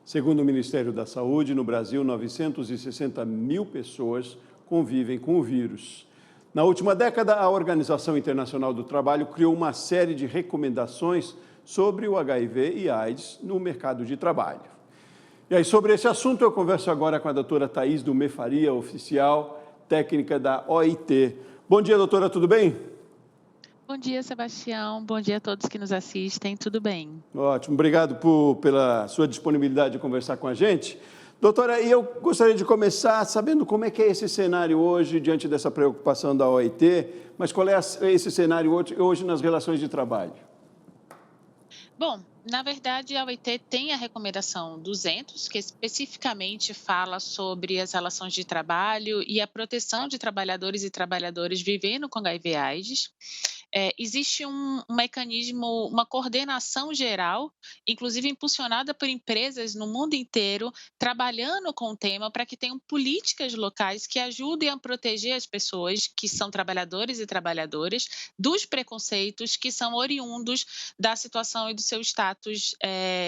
Segundo o Ministério da Saúde, no Brasil, 960 mil pessoas convivem com o vírus. Na última década, a Organização Internacional do Trabalho criou uma série de recomendações sobre o HIV e AIDS no mercado de trabalho. E aí, sobre esse assunto, eu converso agora com a doutora Thaís Dumé Faria, oficial técnica da OIT. Bom dia, doutora, tudo bem? Bom dia, Sebastião. Bom dia a todos que nos assistem. Tudo bem? Ótimo, obrigado pela sua disponibilidade de conversar com a gente. Doutora, eu gostaria de começar sabendo como é que é esse cenário hoje, diante dessa preocupação da OIT, mas qual é esse cenário hoje nas relações de trabalho? Bom, na verdade, a OIT tem a recomendação 200, que especificamente fala sobre as relações de trabalho e a proteção de trabalhadores e trabalhadoras vivendo com HIV/AIDS. Existe um mecanismo, uma coordenação geral, inclusive impulsionada por empresas no mundo inteiro, trabalhando com o tema para que tenham políticas locais que ajudem a proteger as pessoas que são trabalhadores e trabalhadoras dos preconceitos que são oriundos da situação e do seu status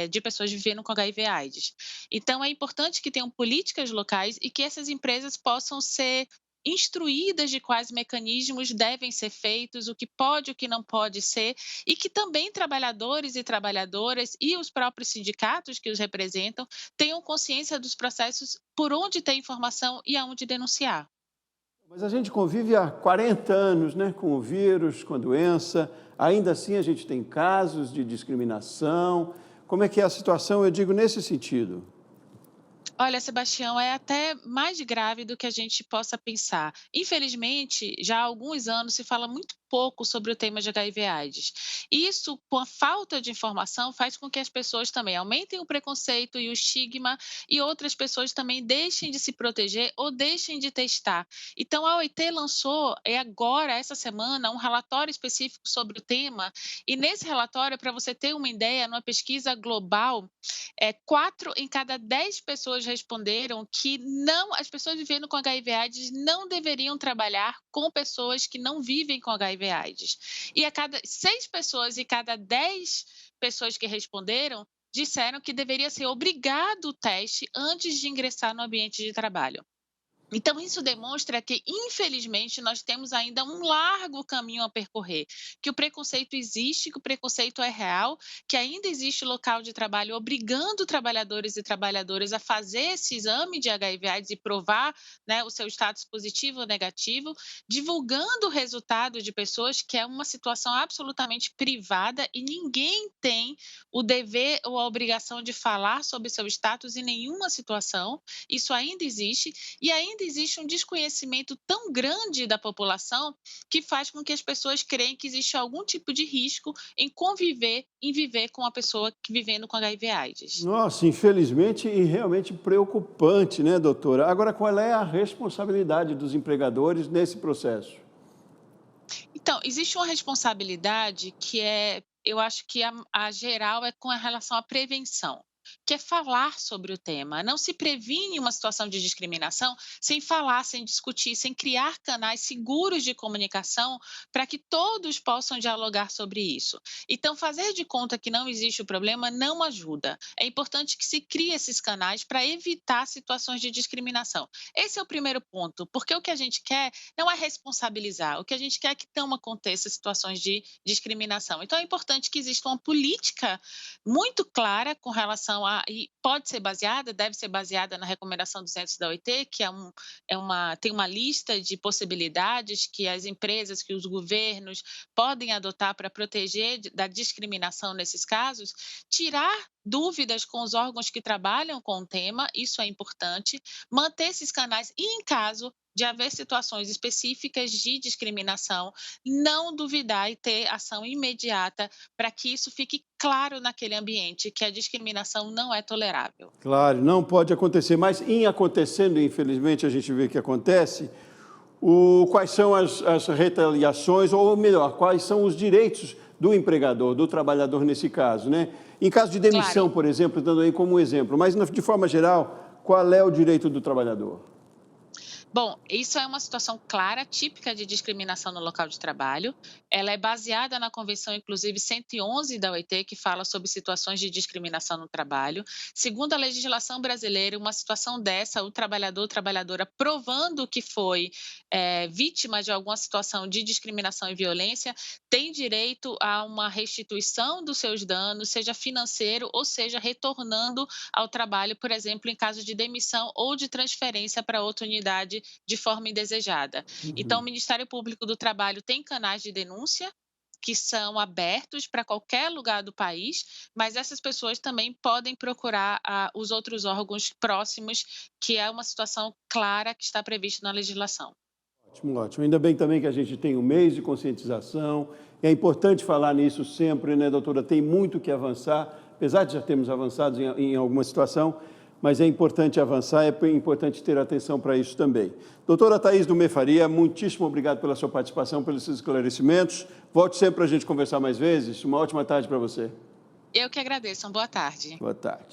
de pessoas vivendo com HIV/AIDS. Então, é importante que tenham políticas locais e que essas empresas possam ser instruídas de quais mecanismos devem ser feitos, o que pode e o que não pode ser, e que também trabalhadores e trabalhadoras e os próprios sindicatos que os representam tenham consciência dos processos por onde ter informação e aonde denunciar. Mas a gente convive há 40 anos, né, com o vírus, com a doença, ainda assim a gente tem casos de discriminação. Como é que é a situação, eu digo, nesse sentido? Olha, Sebastião, é até mais grave do que a gente possa pensar. Infelizmente, já há alguns anos se fala muito pouco sobre o tema de HIV/AIDS. Isso, com a falta de informação, faz com que as pessoas também aumentem o preconceito e o estigma e outras pessoas também deixem de se proteger ou deixem de testar. Então, a OIT lançou, agora, essa semana, um relatório específico sobre o tema e nesse relatório, para você ter uma ideia, numa pesquisa global, 4 em cada 10 pessoas responderam que não, as pessoas vivendo com HIV/AIDS não deveriam trabalhar com pessoas que não vivem com HIV/AIDS. E a cada 6 pessoas e cada 10 pessoas que responderam disseram que deveria ser obrigado o teste antes de ingressar no ambiente de trabalho. Então, isso demonstra que, infelizmente, nós temos ainda um largo caminho a percorrer, que o preconceito existe, que o preconceito é real, que ainda existe local de trabalho obrigando trabalhadores e trabalhadoras a fazer esse exame de HIV/AIDS e provar, né, o seu status positivo ou negativo, divulgando o resultado de pessoas que é uma situação absolutamente privada e ninguém tem o dever ou a obrigação de falar sobre seu status em nenhuma situação. Isso ainda existe e ainda existe um desconhecimento tão grande da população que faz com que as pessoas creem que existe algum tipo de risco em conviver, em viver com a pessoa vivendo com HIV/AIDS. Nossa, infelizmente e realmente preocupante, né, doutora? Agora, qual é a responsabilidade dos empregadores nesse processo? Então, existe uma responsabilidade que eu acho que a geral é com relação à prevenção, que é falar sobre o tema. Não se previne uma situação de discriminação sem falar, sem discutir, sem criar canais seguros de comunicação para que todos possam dialogar sobre isso. Então, fazer de conta que não existe o problema não ajuda. É importante que se crie esses canais para evitar situações de discriminação. Esse é o primeiro ponto, porque o que a gente quer não é responsabilizar, o que a gente quer é que não aconteça situações de discriminação. Então, é importante que exista uma política muito clara com relação a e pode ser baseada, deve ser baseada na recomendação 200 da OIT, que tem uma lista de possibilidades que as empresas, que os governos podem adotar para proteger da discriminação nesses casos, tirar dúvidas com os órgãos que trabalham com o tema, isso é importante, manter esses canais e, em caso de haver situações específicas de discriminação, não duvidar e ter ação imediata para que isso fique claro naquele ambiente, que a discriminação não é tolerável. Claro, não pode acontecer, mas em acontecendo, infelizmente, a gente vê que acontece, quais são as retaliações, ou melhor, quais são os direitos do empregador, do trabalhador nesse caso, né? Em caso de demissão, Claro. por exemplo, dando aí como um exemplo, mas de forma geral, qual é o direito do trabalhador? Bom, isso é uma situação clara, típica de discriminação no local de trabalho. Ela é baseada na Convenção, inclusive, 111 da OIT, que fala sobre situações de discriminação no trabalho. Segundo a legislação brasileira, uma situação dessa, o trabalhador ou trabalhadora provando que foi vítima de alguma situação de discriminação e violência, tem direito a uma restituição dos seus danos, seja financeiro ou seja retornando ao trabalho, por exemplo, em caso de demissão ou de transferência para outra unidade de forma indesejada. Então, o Uhum. Ministério Público do Trabalho tem canais de denúncia que são abertos para qualquer lugar do país, mas essas pessoas também podem procurar os outros órgãos próximos, que é uma situação clara que está prevista na legislação. Ótimo, ótimo. Ainda bem também que a gente tem um mês de conscientização. É importante falar nisso sempre, né, doutora? Tem muito que avançar, apesar de já termos avançado em alguma situação, mas é importante avançar, é importante ter atenção para isso também. Doutora Thaís Dumê Faria, muitíssimo obrigado pela sua participação, pelos seus esclarecimentos. Volte sempre para a gente conversar mais vezes. Uma ótima tarde para você. Eu que agradeço. Uma boa tarde. Boa tarde.